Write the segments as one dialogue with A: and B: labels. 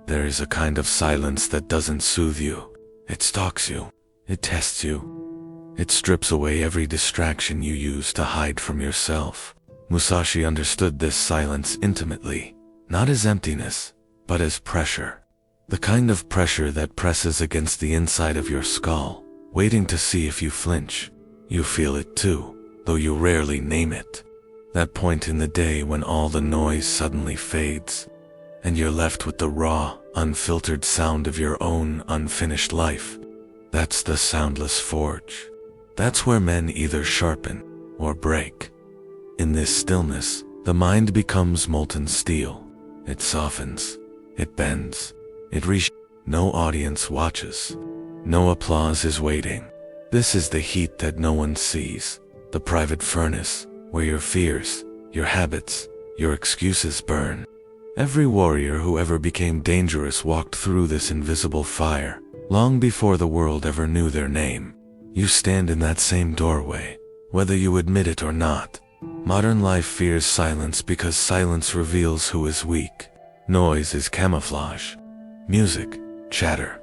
A: There is a kind of silence that doesn't soothe you. It stalks you. It tests you. It strips away every distraction you use to hide from yourself. Musashi understood this silence intimately, not as emptiness, but as pressure. The kind of pressure that presses against the inside of your skull, waiting to see if you flinch. You feel it too, though you rarely name it. That point in the day when all the noise suddenly fades, and you're left with the raw, unfiltered sound of your own unfinished life. That's the soundless forge. That's where men either sharpen or break. In this stillness, the mind becomes molten steel. It softens, it bends, it reshapes. No audience watches. No applause is waiting. This is the heat that no one sees, the private furnace where your fears, your habits, your excuses burn. Every warrior who ever became dangerous walked through this invisible fire, long before the world ever knew their name. You stand in that same doorway, whether you admit it or not. Modern life fears silence because silence reveals who is weak. Noise is camouflage. Music, chatter,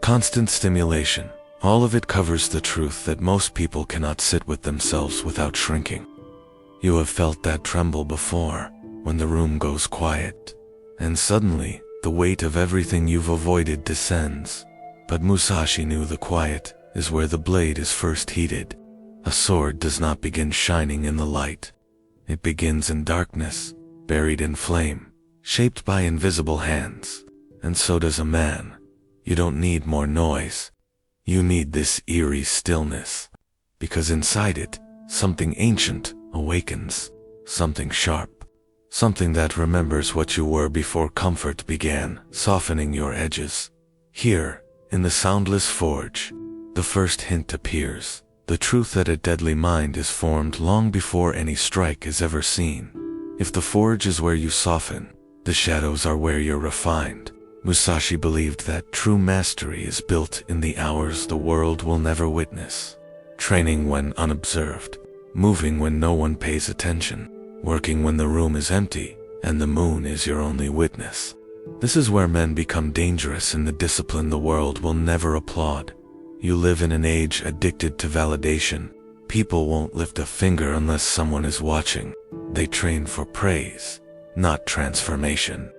A: constant stimulation. All of it covers the truth that most people cannot sit with themselves without shrinking. You have felt that tremble before, when the room goes quiet, and suddenly, the weight of everything you've avoided descends. But Musashi knew the quiet is where the blade is first heated. A sword does not begin shining in the light. It begins in darkness, buried in flame, shaped by invisible hands. And so does a man. You don't need more noise. You need this eerie stillness, because inside it, something ancient awakens, something sharp, something that remembers what you were before comfort began softening your edges. Here, in the soundless forge, the first hint appears, the truth that a deadly mind is formed long before any strike is ever seen. If the forge is where you soften, the shadows are where you're refined. Musashi believed that true mastery is built in the hours the world will never witness. Training when unobserved, moving when no one pays attention, working when the room is empty and the moon is your only witness. This is where men become dangerous in the discipline the world will never applaud. You live in an age addicted to validation. People won't lift a finger unless someone is watching. They train for praise, not transformation.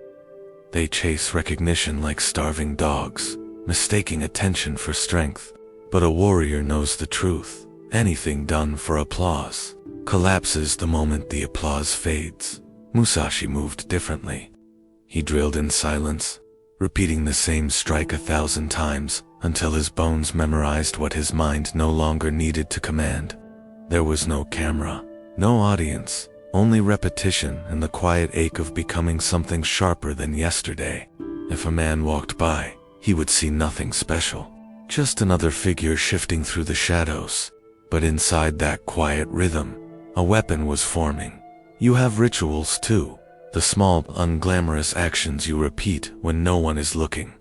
A: They chase recognition like starving dogs, mistaking attention for strength. But a warrior knows the truth. Anything done for applause collapses the moment the applause fades. Musashi moved differently. He drilled in silence, repeating the same strike 1,000 times until his bones memorized what his mind no longer needed to command. There was no camera, no audience, only repetition and the quiet ache of becoming something sharper than yesterday. If a man walked by, he would see nothing special, just another figure shifting through the shadows. But inside that quiet rhythm, a weapon was forming. You have rituals too, the small, unglamorous actions you repeat when no one is looking.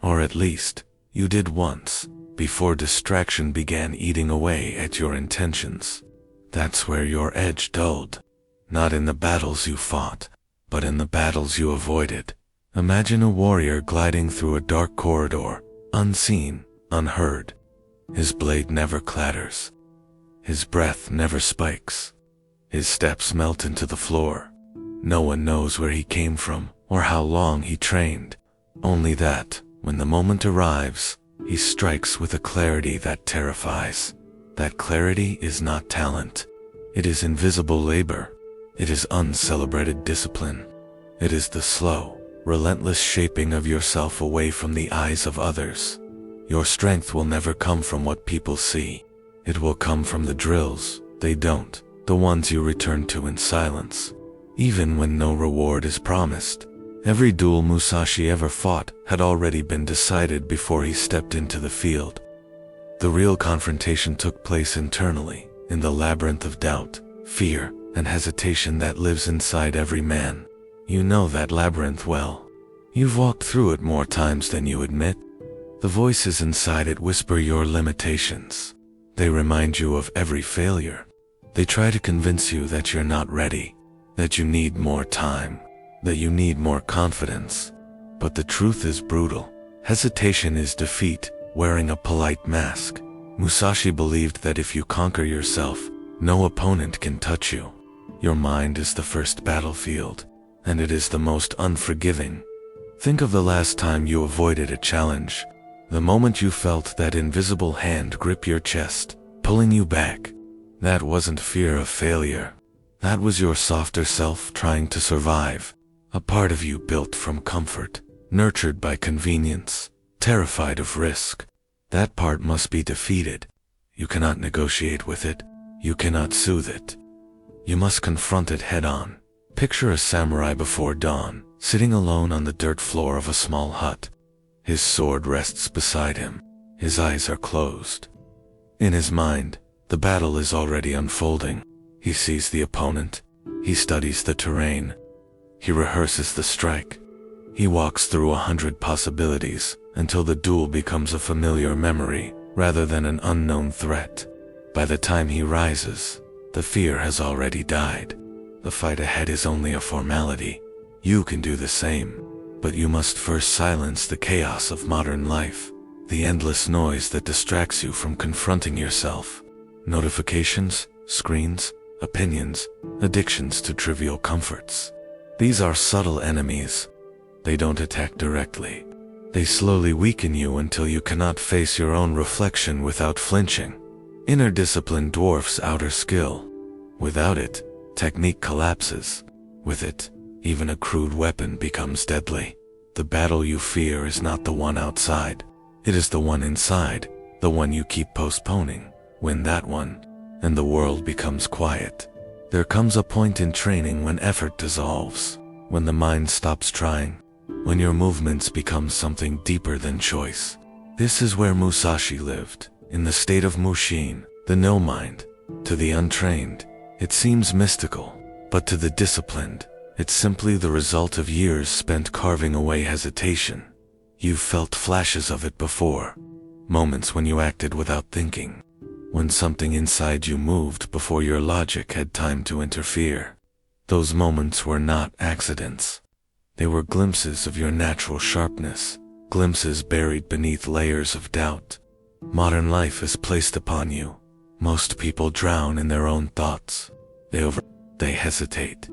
A: Or at least, you did once, before distraction began eating away at your intentions. That's where your edge dulled. Not in the battles you fought, but in the battles you avoided. Imagine a warrior gliding through a dark corridor, unseen, unheard. His blade never clatters. His breath never spikes. His steps melt into the floor. No one knows where he came from or how long he trained. Only that, when the moment arrives, he strikes with a clarity that terrifies. That clarity is not talent. It is invisible labor. It is uncelebrated discipline. It is the slow, relentless shaping of yourself away from the eyes of others. Your strength will never come from what people see. It will come from the drills they don't, the ones you return to in silence, even when no reward is promised. Every duel Musashi ever fought had already been decided before he stepped into the field. The real confrontation took place internally, in the labyrinth of doubt, fear, and hesitation that lives inside every man. You know that labyrinth well. You've walked through it more times than you admit. The voices inside it whisper your limitations. They remind you of every failure. They try to convince you that you're not ready, that you need more time, that you need more confidence. But the truth is brutal. Hesitation is defeat, wearing a polite mask. Musashi believed that if you conquer yourself, no opponent can touch you. Your mind is the first battlefield, and it is the most unforgiving. Think of the last time you avoided a challenge, the moment you felt that invisible hand grip your chest, pulling you back. That wasn't fear of failure. That was your softer self trying to survive, a part of you built from comfort, nurtured by convenience, terrified of risk. That part must be defeated. You cannot negotiate with it. You cannot soothe it. You must confront it head-on. Picture a samurai before dawn, sitting alone on the dirt floor of a small hut. His sword rests beside him. His eyes are closed. In his mind, the battle is already unfolding. He sees the opponent. He studies the terrain. He rehearses the strike. He walks through 100 possibilities until the duel becomes a familiar memory rather than an unknown threat. By the time he rises, the fear has already died. The fight ahead is only a formality. You can do the same, but you must first silence the chaos of modern life, the endless noise that distracts you from confronting yourself. Notifications, screens, opinions, addictions to trivial comforts. These are subtle enemies. They don't attack directly. They slowly weaken you until you cannot face your own reflection without flinching. Inner discipline dwarfs outer skill. Without it, technique collapses. With it, even a crude weapon becomes deadly. The battle you fear is not the one outside. It is the one inside, the one you keep postponing. Win that one, and the world becomes quiet. There comes a point in training when effort dissolves, when the mind stops trying, when your movements become something deeper than choice. This is where Musashi lived, in the state of Mushin, the no-mind. To the untrained, it seems mystical, but to the disciplined, it's simply the result of years spent carving away hesitation. You've felt flashes of it before, moments when you acted without thinking, when something inside you moved before your logic had time to interfere. Those moments were not accidents. They were glimpses of your natural sharpness, glimpses buried beneath layers of doubt. Modern life is placed upon you. Most people drown in their own thoughts. They hesitate.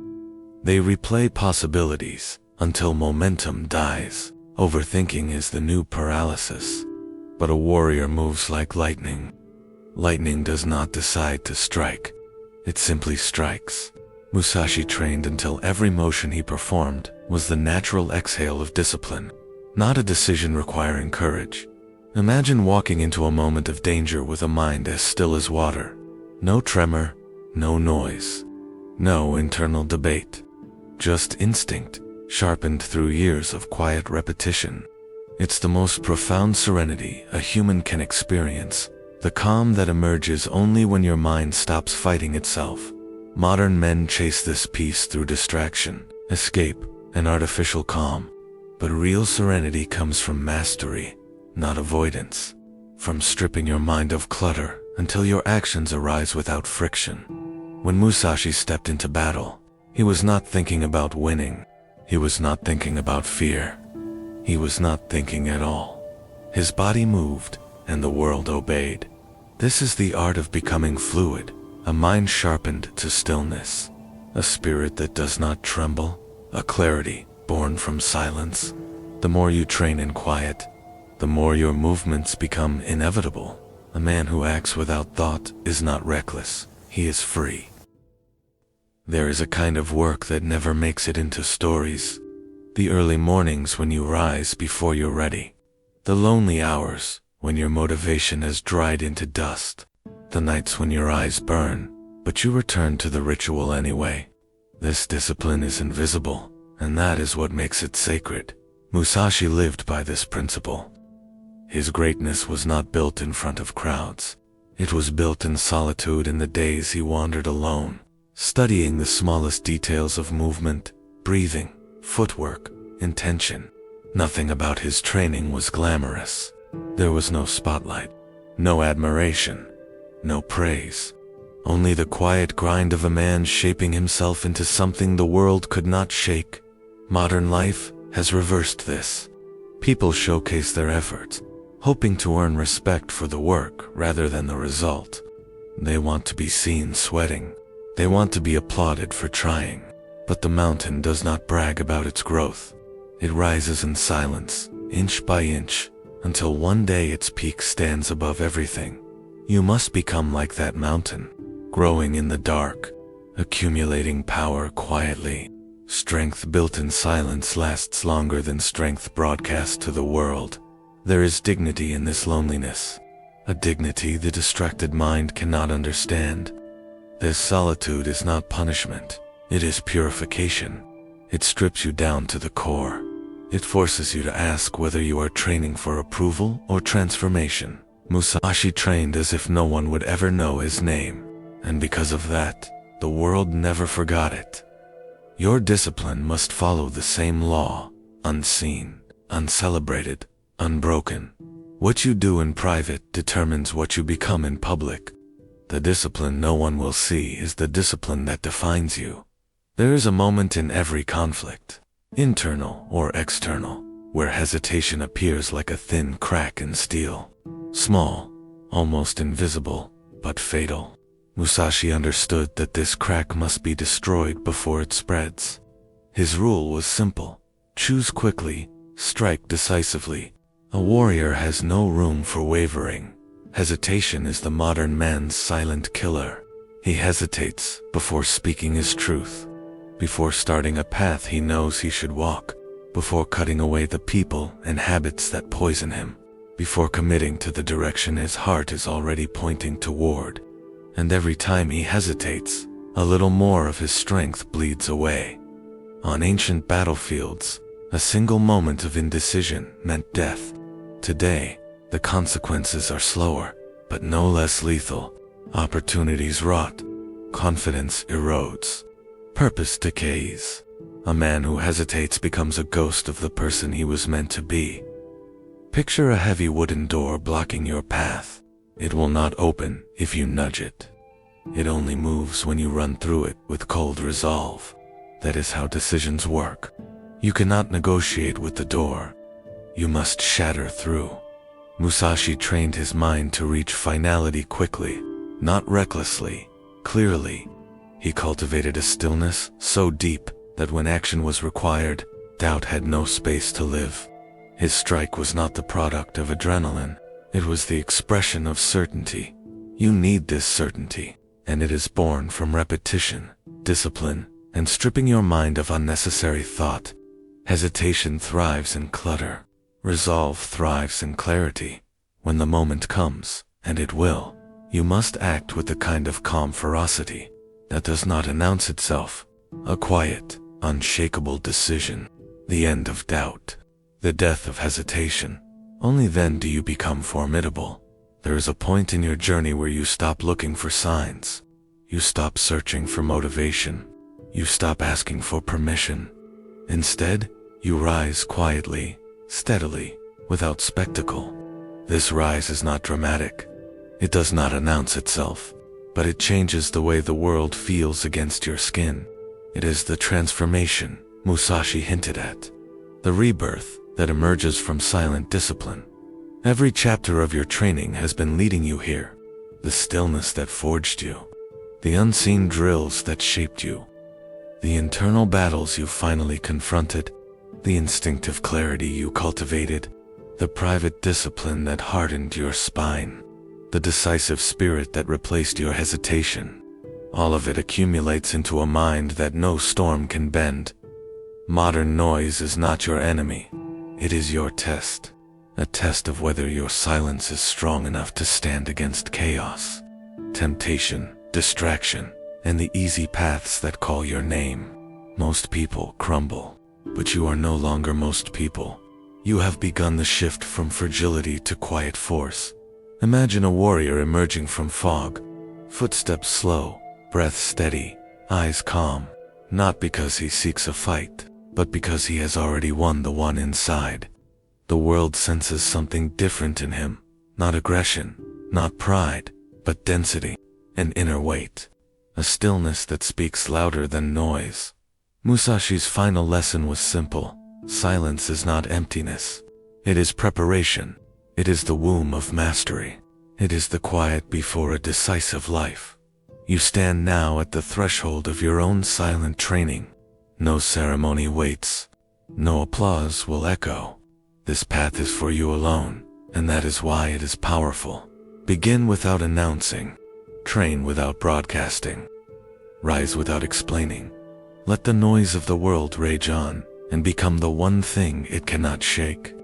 A: They replay possibilities until momentum dies. Overthinking is the new paralysis. But a warrior moves like lightning. Lightning does not decide to strike. It simply strikes. Musashi trained until every motion he performed was the natural exhale of discipline, not a decision requiring courage. Imagine walking into a moment of danger with a mind as still as water. No tremor, no noise, no internal debate. Just instinct, sharpened through years of quiet repetition. It's the most profound serenity a human can experience, the calm that emerges only when your mind stops fighting itself. Modern men chase this peace through distraction, escape, and artificial calm. But real serenity comes from mastery, not avoidance. From stripping your mind of clutter until your actions arise without friction. When Musashi stepped into battle, he was not thinking about winning. He was not thinking about fear. He was not thinking at all. His body moved, and the world obeyed. This is the art of becoming fluid, a mind sharpened to stillness, a spirit that does not tremble, a clarity born from silence. The more you train in quiet, the more your movements become inevitable. A man who acts without thought is not reckless, he is free. There is a kind of work that never makes it into stories. The early mornings when you rise before you're ready. The lonely hours when your motivation has dried into dust. The nights when your eyes burn, but you return to the ritual anyway. This discipline is invisible, and that is what makes it sacred. Musashi lived by this principle. His greatness was not built in front of crowds. It was built in solitude in the days he wandered alone, studying the smallest details of movement, breathing, footwork, intention. Nothing about his training was glamorous. There was no spotlight, no admiration, no praise. Only the quiet grind of a man shaping himself into something the world could not shake. Modern life, has reversed this. People showcase their efforts, hoping to earn respect for the work rather than the result. They want to be seen sweating. They want to be applauded for trying. But the mountain does not brag about its growth. It rises in silence, inch by inch, until one day its peak stands above everything. You must become like that mountain, growing in the dark, accumulating power quietly. Strength built in silence lasts longer than strength broadcast to the world. There is dignity in this loneliness, a dignity the distracted mind cannot understand. This solitude is not punishment, it is purification. It strips you down to the core. It forces you to ask whether you are training for approval or transformation. Musashi trained as if no one would ever know his name, and because of that, the world never forgot it. Your discipline must follow the same law, unseen, uncelebrated, unbroken. What you do in private determines what you become in public. The discipline no one will see is the discipline that defines you. There is a moment in every conflict, internal or external, where hesitation appears like a thin crack in steel. Small, almost invisible, but fatal. Musashi understood that this crack must be destroyed before it spreads. His rule was simple: choose quickly, strike decisively. A warrior has no room for wavering. Hesitation is the modern man's silent killer. He hesitates before speaking his truth, before starting a path he knows he should walk, before cutting away the people and habits that poison him, before committing to the direction his heart is already pointing toward. And every time he hesitates, a little more of his strength bleeds away. On ancient battlefields, a single moment of indecision meant death. Today, the consequences are slower, but no less lethal. Opportunities rot. Confidence erodes. Purpose decays. A man who hesitates becomes a ghost of the person he was meant to be. Picture a heavy wooden door blocking your path. It will not open if you nudge it. It only moves when you run through it with cold resolve. That is how decisions work. You cannot negotiate with the door. You must shatter through. Musashi trained his mind to reach finality quickly, not recklessly, clearly. He cultivated a stillness so deep that when action was required, doubt had no space to live. His strike was not the product of adrenaline. It was the expression of certainty. You need this certainty, and it is born from repetition, discipline, and stripping your mind of unnecessary thought. Hesitation thrives in clutter. Resolve thrives in clarity. When the moment comes, and it will, you must act with the kind of calm ferocity that does not announce itself. A quiet, unshakable decision. The end of doubt. The death of hesitation. Only then do you become formidable. There is a point in your journey where you stop looking for signs. You stop searching for motivation. You stop asking for permission. Instead, you rise quietly, steadily, without spectacle. This rise is not dramatic. It does not announce itself, but it changes the way the world feels against your skin. It is the transformation Musashi hinted at, the rebirth that emerges from silent discipline. Every chapter of your training has been leading you here. The stillness that forged you, the unseen drills that shaped you, the internal battles you finally confronted, the instinctive clarity you cultivated, the private discipline that hardened your spine, the decisive spirit that replaced your hesitation. All of it accumulates into a mind that no storm can bend. Modern noise is not your enemy. It is your test. A test of whether your silence is strong enough to stand against chaos, temptation, distraction, and the easy paths that call your name. Most people crumble, but you are no longer most people. You have begun the shift from fragility to quiet force. Imagine a warrior emerging from fog, footsteps slow, breath steady, eyes calm, not because he seeks a fight, but because he has already won the one inside. The world senses something different in him, not aggression, not pride, but density, an inner weight, a stillness that speaks louder than noise. Musashi's final lesson was simple. Silence is not emptiness. It is preparation. It is the womb of mastery. It is the quiet before a decisive life. You stand now at the threshold of your own silent training. No ceremony waits. No applause will echo. This path is for you alone, and that is why it is powerful. Begin without announcing. Train without broadcasting. Rise without explaining. Let the noise of the world rage on, and become the one thing it cannot shake.